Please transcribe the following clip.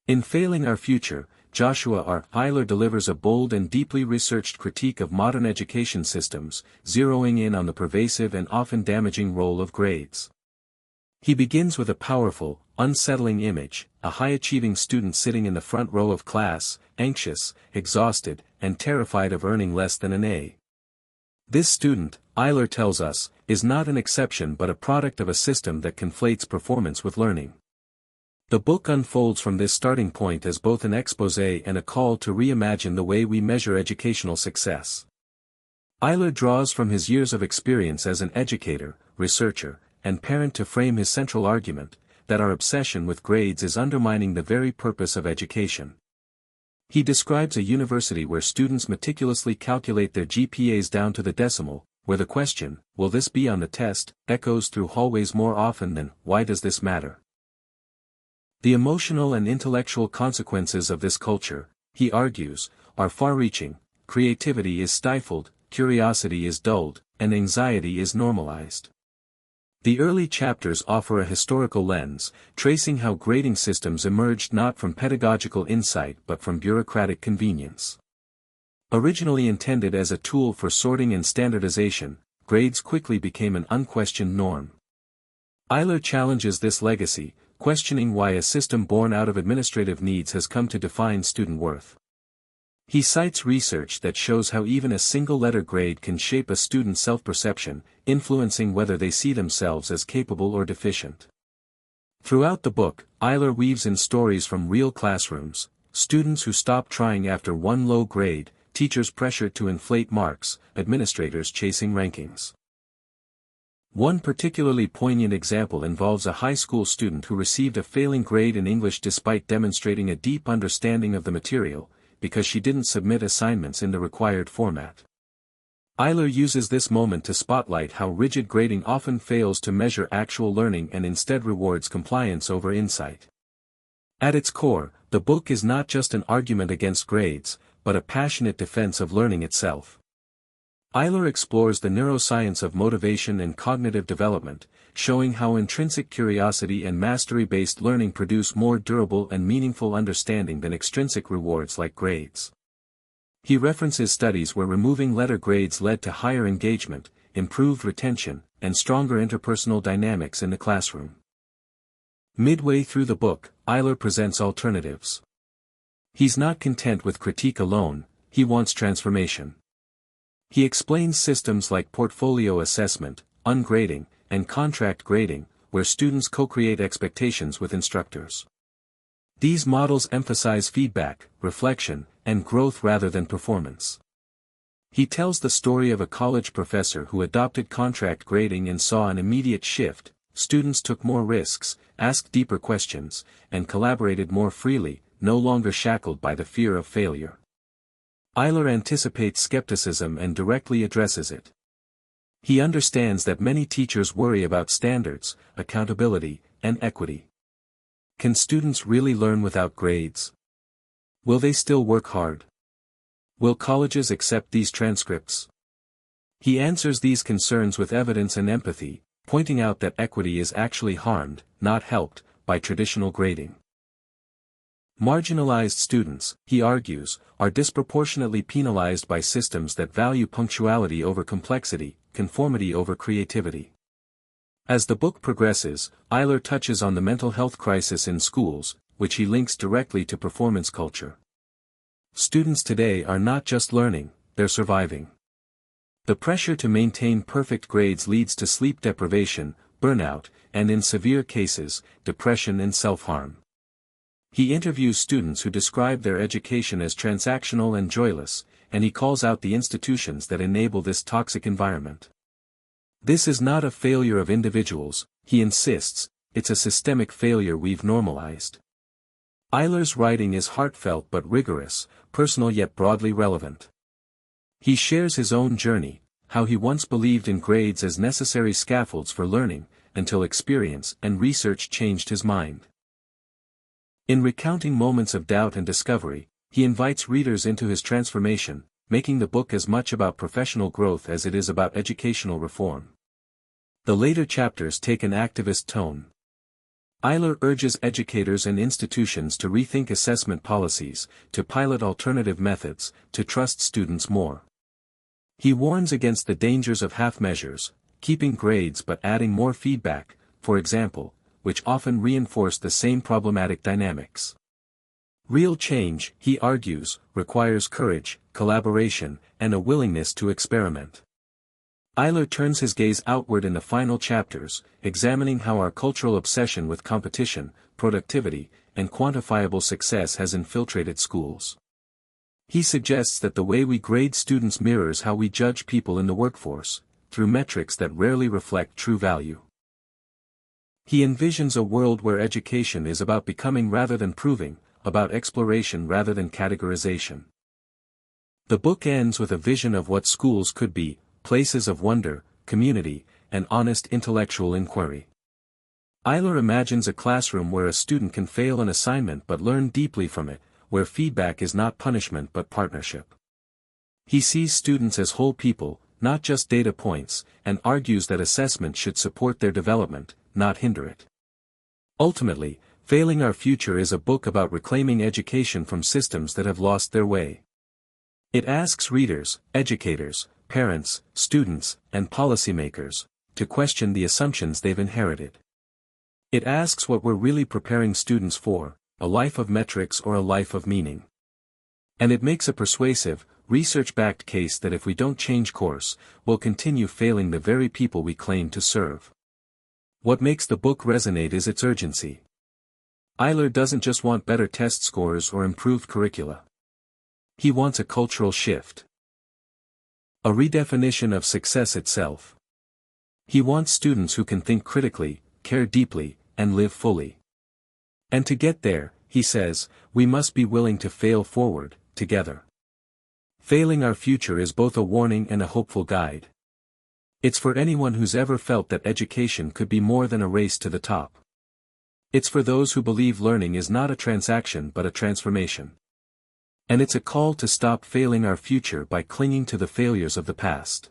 In Failing Our Future, Joshua R. Eyler delivers a bold and deeply researched critique of modern education systems, zeroing in on the pervasive and often damaging role of grades. He begins with a powerful, unsettling image, a high-achieving student sitting in the front row of class, anxious, exhausted, and terrified of earning less than an A. This student, Eyler tells us, is not an exception but a product of a system that conflates performance with learning. The book unfolds from this starting point as both an exposé and a call to reimagine the way we measure educational success. Eyler draws from his years of experience as an educator, researcher, and parent to frame his central argument, that our obsession with grades is undermining the very purpose of education. He describes a university where students meticulously calculate their GPAs down to the decimal, where the question, "Will this be on the test?" echoes through hallways more often than, "Why does this matter?" The emotional and intellectual consequences of this culture, he argues, are far-reaching. Creativity is stifled, curiosity is dulled, and anxiety is normalized. The early chapters offer a historical lens, tracing how grading systems emerged not from pedagogical insight but from bureaucratic convenience. Originally intended as a tool for sorting and standardization, grades quickly became an unquestioned norm. Eyler challenges this legacy, questioning why a system born out of administrative needs has come to define student worth. He cites research that shows how even a single-letter grade can shape a student's self-perception, influencing whether they see themselves as capable or deficient. Throughout the book, Eyler weaves in stories from real classrooms, students who stop trying after one low grade, teachers pressured to inflate marks, administrators chasing rankings. One particularly poignant example involves a high school student who received a failing grade in English despite demonstrating a deep understanding of the material, because she didn't submit assignments in the required format. Eyler uses this moment to spotlight how rigid grading often fails to measure actual learning and instead rewards compliance over insight. At its core, the book is not just an argument against grades, but a passionate defense of learning itself. Eyler explores the neuroscience of motivation and cognitive development, showing how intrinsic curiosity and mastery-based learning produce more durable and meaningful understanding than extrinsic rewards like grades. He references studies where removing letter grades led to higher engagement, improved retention, and stronger interpersonal dynamics in the classroom. Midway through the book, Eyler presents alternatives. He's not content with critique alone, he wants transformation. He explains systems like portfolio assessment, ungrading, and contract grading, where students co-create expectations with instructors. These models emphasize feedback, reflection, and growth rather than performance. He tells the story of a college professor who adopted contract grading and saw an immediate shift. Students took more risks, asked deeper questions, and collaborated more freely, no longer shackled by the fear of failure. Eyler anticipates skepticism and directly addresses it. He understands that many teachers worry about standards, accountability, and equity. Can students really learn without grades? Will they still work hard? Will colleges accept these transcripts? He answers these concerns with evidence and empathy, pointing out that equity is actually harmed, not helped, by traditional grading. Marginalized students, he argues, are disproportionately penalized by systems that value punctuality over complexity, conformity over creativity. As the book progresses, Eyler touches on the mental health crisis in schools, which he links directly to performance culture. Students today are not just learning, they're surviving. The pressure to maintain perfect grades leads to sleep deprivation, burnout, and in severe cases, depression and self-harm. He interviews students who describe their education as transactional and joyless, and he calls out the institutions that enable this toxic environment. This is not a failure of individuals, he insists, it's a systemic failure we've normalized. Eyler's writing is heartfelt but rigorous, personal yet broadly relevant. He shares his own journey, how he once believed in grades as necessary scaffolds for learning, until experience and research changed his mind. In recounting moments of doubt and discovery, he invites readers into his transformation, making the book as much about professional growth as it is about educational reform. The later chapters take an activist tone. Eyler urges educators and institutions to rethink assessment policies, to pilot alternative methods, to trust students more. He warns against the dangers of half measures, keeping grades but adding more feedback, for example, which often reinforce the same problematic dynamics. Real change, he argues, requires courage, collaboration, and a willingness to experiment. Eyler turns his gaze outward in the final chapters, examining how our cultural obsession with competition, productivity, and quantifiable success has infiltrated schools. He suggests that the way we grade students mirrors how we judge people in the workforce, through metrics that rarely reflect true value. He envisions a world where education is about becoming rather than proving, about exploration rather than categorization. The book ends with a vision of what schools could be, places of wonder, community, and honest intellectual inquiry. Eyler imagines a classroom where a student can fail an assignment but learn deeply from it, where feedback is not punishment but partnership. He sees students as whole people, not just data points, and argues that assessment should support their development, not hinder it. Ultimately, Failing Our Future is a book about reclaiming education from systems that have lost their way. It asks readers, educators, parents, students, and policymakers to question the assumptions they've inherited. It asks what we're really preparing students for, a life of metrics or a life of meaning. And it makes a persuasive, research-backed case that if we don't change course, we'll continue failing the very people we claim to serve. What makes the book resonate is its urgency. Eyler doesn't just want better test scores or improved curricula. He wants a cultural shift. A redefinition of success itself. He wants students who can think critically, care deeply, and live fully. And to get there, he says, we must be willing to fail forward, together. Failing Our Future is both a warning and a hopeful guide. It's for anyone who's ever felt that education could be more than a race to the top. It's for those who believe learning is not a transaction but a transformation. And it's a call to stop failing our future by clinging to the failures of the past.